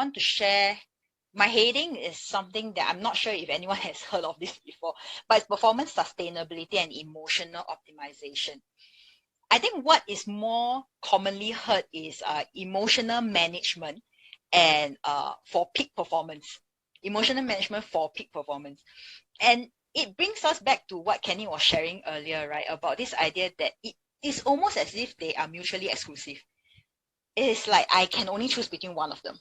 want to share. My heading is something that I'm not sure if anyone has heard of this before, but it's performance sustainability and emotional optimization. I think what is more commonly heard is emotional management and for peak performance. Emotional management for peak performance. And it brings us back to what Kenny was sharing earlier, right? About this idea that it is almost as if they are mutually exclusive. It is like I can only choose between one of them.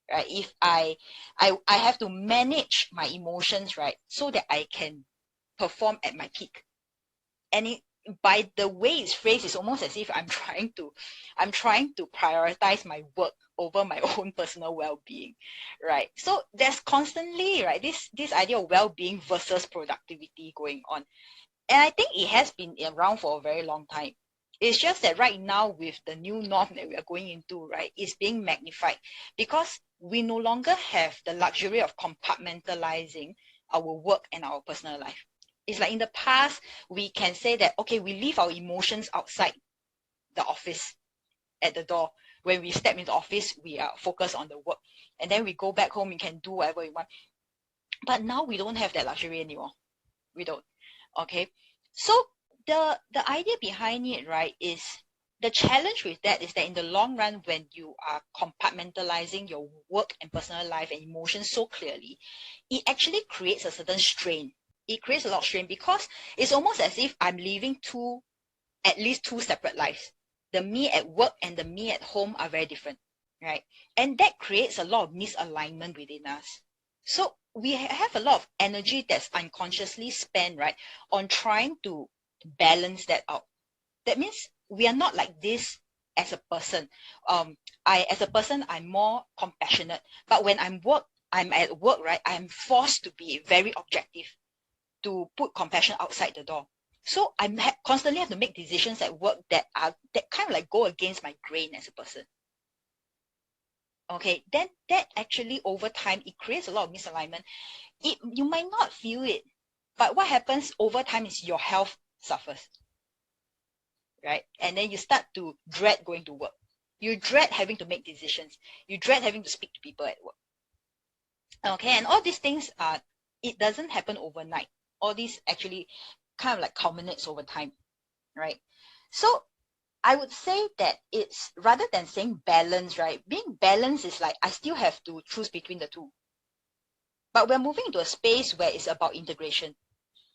Right? If I have to manage my emotions, right, so that I can perform at my peak. And by the way it's phrased, it's almost as if I'm trying to prioritize my work over my own personal well-being, right? So there's constantly, right, this idea of well-being versus productivity going on. And I think it has been around for a very long time. It's just that right now, with the new norm that we are going into, right, it's being magnified because we no longer have the luxury of compartmentalizing our work and our personal life. It's like in the past, we can say that, okay, we leave our emotions outside the office at the door. When we step into the office, we are focused on the work. And then we go back home, we can do whatever we want. But now we don't have that luxury anymore. We don't. Okay. So the idea behind it, right, is the challenge with that is that in the long run, when you are compartmentalizing your work and personal life and emotions so clearly, it actually creates a certain strain. It creates a lot of strain because it's almost as if I'm living at least two separate lives. The me at work and the me at home are very different, right? And that creates a lot of misalignment within us. So we have a lot of energy that's unconsciously spent, right, on trying to balance that out. That means we are not like this as a person. As a person, I'm more compassionate. But when I'm at work, right, I'm forced to be very objective, to put compassion outside the door. So I constantly have to make decisions at work that kind of like go against my grain as a person. Okay, then that actually over time, it creates a lot of misalignment. You might not feel it, but what happens over time is your health suffers, right? And then you start to dread going to work. You dread having to make decisions. You dread having to speak to people at work. Okay, and all these things it doesn't happen overnight. All these actually kind of like culminates over time, right? So I would say that it's, rather than saying balance, right, being balanced is like I still have to choose between the two. But we're moving into a space where it's about integration.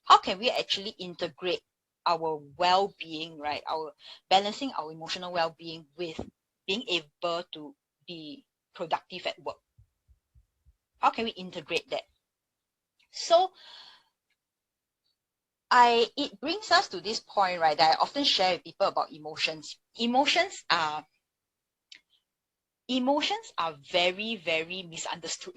How can we actually integrate our well-being, right? Balancing our emotional well-being with being able to be productive at work. How can we integrate that? So it brings us to this point, right, that I often share with people about emotions. Emotions are very, very misunderstood,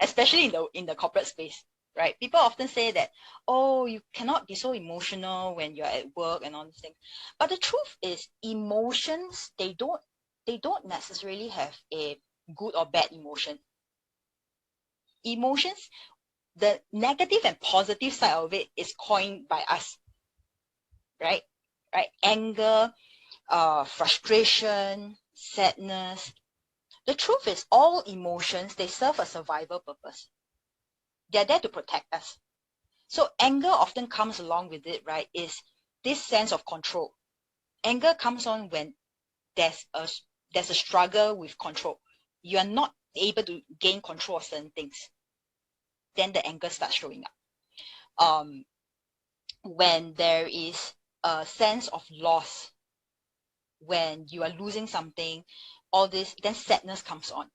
especially in the corporate space, right? People often say that, oh, you cannot be so emotional when you're at work and all these things. But the truth is, emotions, they don't necessarily have a good or bad emotion. Emotions, the negative and positive side of it is coined by us, right? Anger, frustration, sadness. The truth is, all emotions, they serve a survival purpose. They're there to protect us. So anger often comes along with it, right, is this sense of control. Anger comes on when there's a struggle with control. You are not able to gain control of certain things. Then the anger starts showing up. When there is a sense of loss, when you are losing something, all this, then sadness comes on,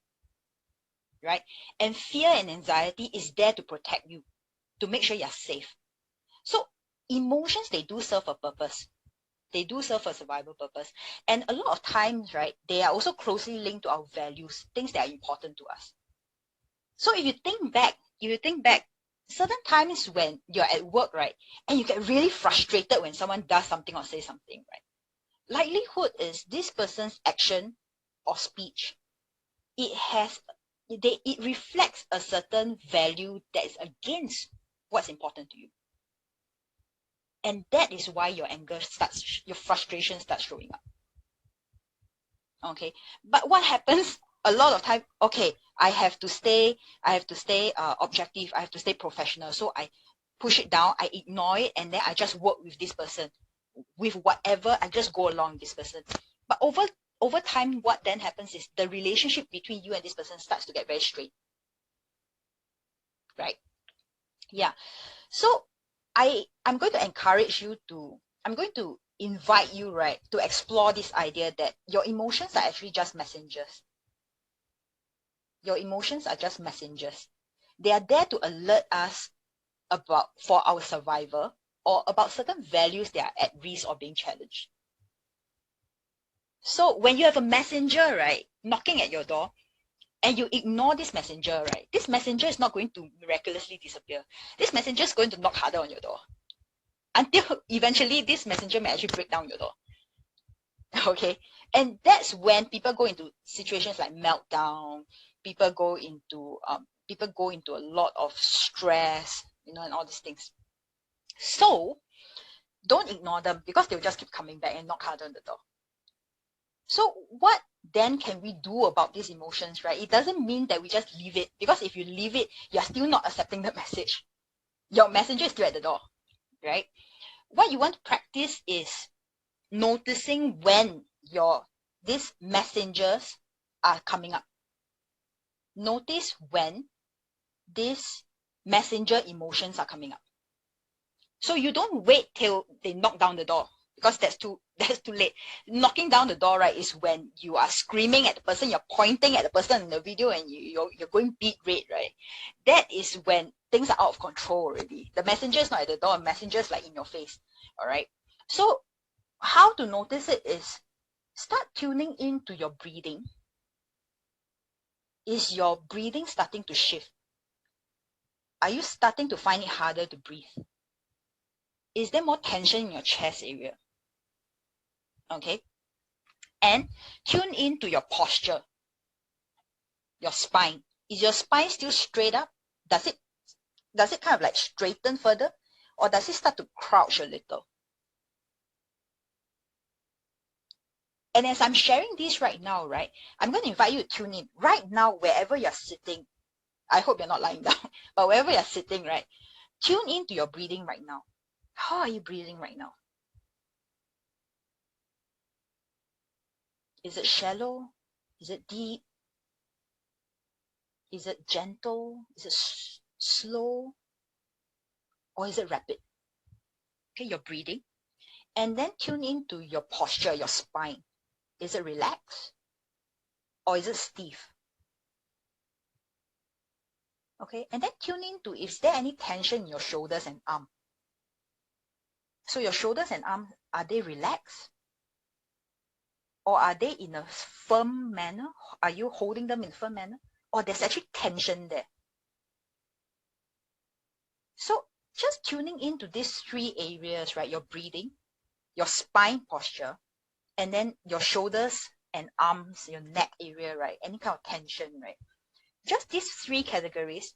right? And fear and anxiety is there to protect you, to make sure you're safe. So emotions, they do serve a purpose. They do serve a survival purpose. And a lot of times, right, they are also closely linked to our values, things that are important to us. So if you think back, certain times when you're at work, right, and you get really frustrated when someone does something or says something, right, likelihood is this person's action or speech, it reflects a certain value that is against what's important to you. And that is why your frustration starts showing up. Okay, but what happens A lot of time, okay, I have to stay objective, I have to stay professional. So I push it down, I ignore it, and then I just work with this person. With whatever, I just go along with this person. But over time, what then happens is the relationship between you and this person starts to get very strained. Right? Yeah. So I'm going to encourage you to, I'm going to invite you, right, to explore this idea that your emotions are actually just messengers. Your emotions are just messengers. They are there to alert us about for our survival or about certain values that are at risk or being challenged. So when you have a messenger, right, knocking at your door, and you ignore this messenger, right, this messenger is not going to miraculously disappear. This messenger is going to knock harder on your door until eventually this messenger may actually break down your door. Okay, and that's when people go into situations like meltdown. People go into a lot of stress, and all these things. So don't ignore them, because they'll just keep coming back and knock harder on the door. So what then can we do about these emotions, right? It doesn't mean that we just leave it, because if you leave it, you're still not accepting the message. Your messenger is still at the door, right? What you want to practice is noticing when these messengers are coming up. Notice when these messenger emotions are coming up. So you don't wait till they knock down the door, because that's too late. Knocking down the door, right, is when you are screaming at the person, you're pointing at the person in the video, and you're going beat red, right? That is when things are out of control already. The messenger is not at the door, the messenger is like in your face. All right. So how to notice it is start tuning into your breathing. Is your breathing starting to shift? Are you starting to find it harder to breathe? Is there more tension in your chest area? Okay. And tune into your posture, your spine. Is your spine still straight up? Does it kind of like straighten further? Or does it start to crouch a little? And as I'm sharing this right now, right, I'm going to invite you to tune in. Right now, wherever you're sitting, I hope you're not lying down, but wherever you're sitting, right, tune into your breathing right now. How are you breathing right now? Is it shallow? Is it deep? Is it gentle? Is it slow? Or is it rapid? Okay, your breathing. And then tune into your posture, your spine. Is it relaxed? Or is it stiff? Okay, and then tune into, is there any tension in your shoulders and arm? So your shoulders and arms, are they relaxed? Or are they in a firm manner? Are you holding them in a firm manner? Or there's actually tension there? So just tuning into these three areas, right? Your breathing, your spine posture, and then your shoulders and arms, your neck area, right? Any kind of tension, right? Just these three categories.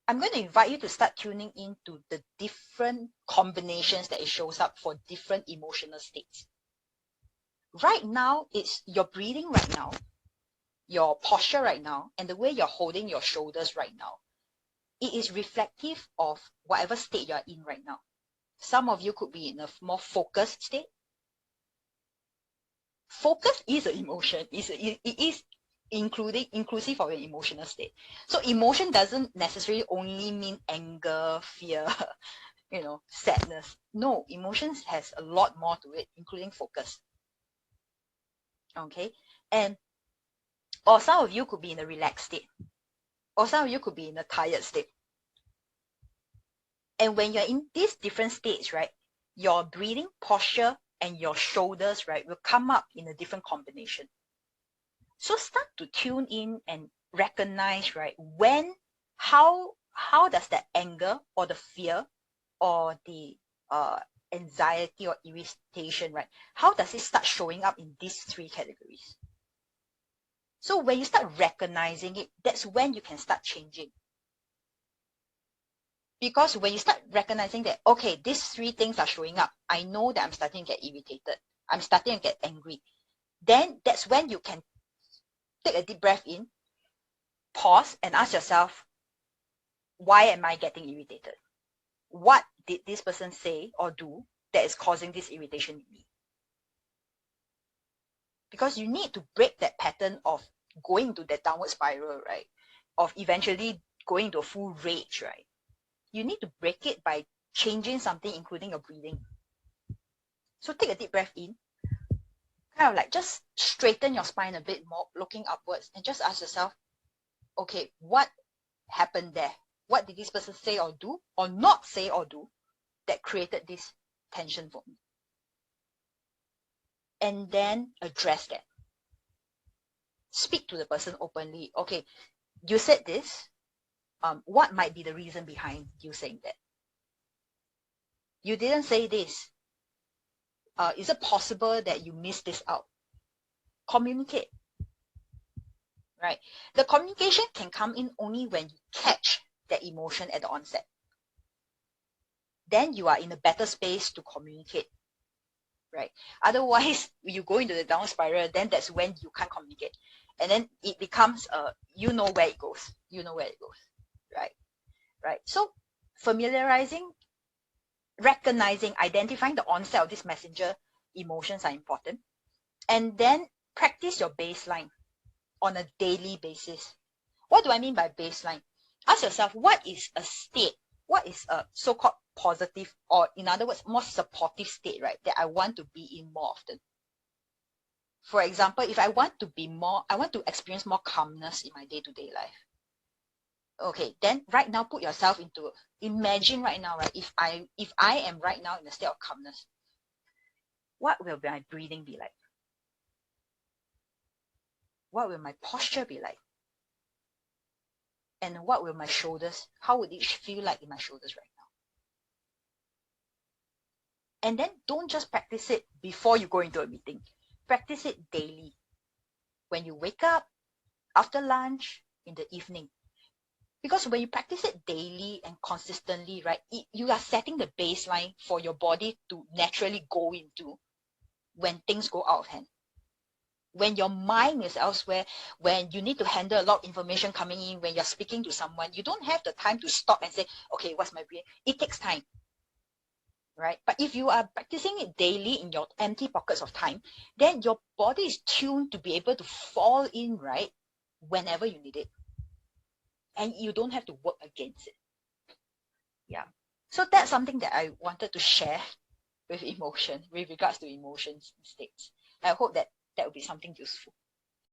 I'm going to invite you to start tuning into the different combinations that it shows up for different emotional states. Right now, it's your breathing right now, your posture right now, and the way you're holding your shoulders right now. It is reflective of whatever state you're in right now. Some of you could be in a more focused state. Focus is an emotion. It is inclusive of an emotional state. So emotion doesn't necessarily only mean anger, fear, sadness. No, emotions has a lot more to it, including focus. Okay, or some of you could be in a relaxed state, or some of you could be in a tired state. And when you're in these different states, right, your breathing posture and your shoulders, right, will come up in a different combination. So start to tune in and recognize, right, how does that anger or the fear or the anxiety or irritation, right, how does it start showing up in these three categories? So when you start recognizing it, that's when you can start changing. Because when you start recognizing that, okay, these three things are showing up, I know that I'm starting to get irritated, I'm starting to get angry, then that's when you can take a deep breath in, pause and ask yourself, why am I getting irritated? What did this person say or do that is causing this irritation in me? Because you need to break that pattern of going to that downward spiral, right? Of eventually going to a full rage, right? You need to break it by changing something, including your breathing. So take a deep breath in, kind of like just straighten your spine a bit more, looking upwards, and just ask yourself, okay, what happened there? What did this person say or do, or not say or do, that created this tension for me? And then address that. Speak to the person openly. Okay, you said this. What might be the reason behind you saying that? You didn't say this. Is it possible that you missed this out? Communicate. Right? The communication can come in only when you catch that emotion at the onset. Then you are in a better space to communicate. Right? Otherwise, you go into the down spiral, then that's when you can't communicate. And then it becomes, you know where it goes. You know where it goes. Right? Right? So familiarizing, recognizing, identifying the onset of these messenger emotions are important. And then practice your baseline on a daily basis. What do I mean by baseline? Ask yourself, what is a state? What is a so-called positive, or in other words, more supportive state, right, that I want to be in more often? For example, if I want to experience more calmness in my day-to-day life. Okay, then right now put yourself into, imagine right now, right, if I am right now in a state of calmness, what will my breathing be like? What will my posture be like? And what will my shoulders, how would it feel like in my shoulders right now? And then don't just practice it before you go into a meeting. Practice it daily. When you wake up, after lunch, in the evening. Because when you practice it daily and consistently, right, you are setting the baseline for your body to naturally go into when things go out of hand. When your mind is elsewhere, when you need to handle a lot of information coming in, when you're speaking to someone, you don't have the time to stop and say, okay, what's my brain? It takes time, right? But if you are practicing it daily in your empty pockets of time, then your body is tuned to be able to fall in, right, whenever you need it. And you don't have to work against it. Yeah. So that's something that I wanted to share with regards to emotions and states. I hope that would be something useful.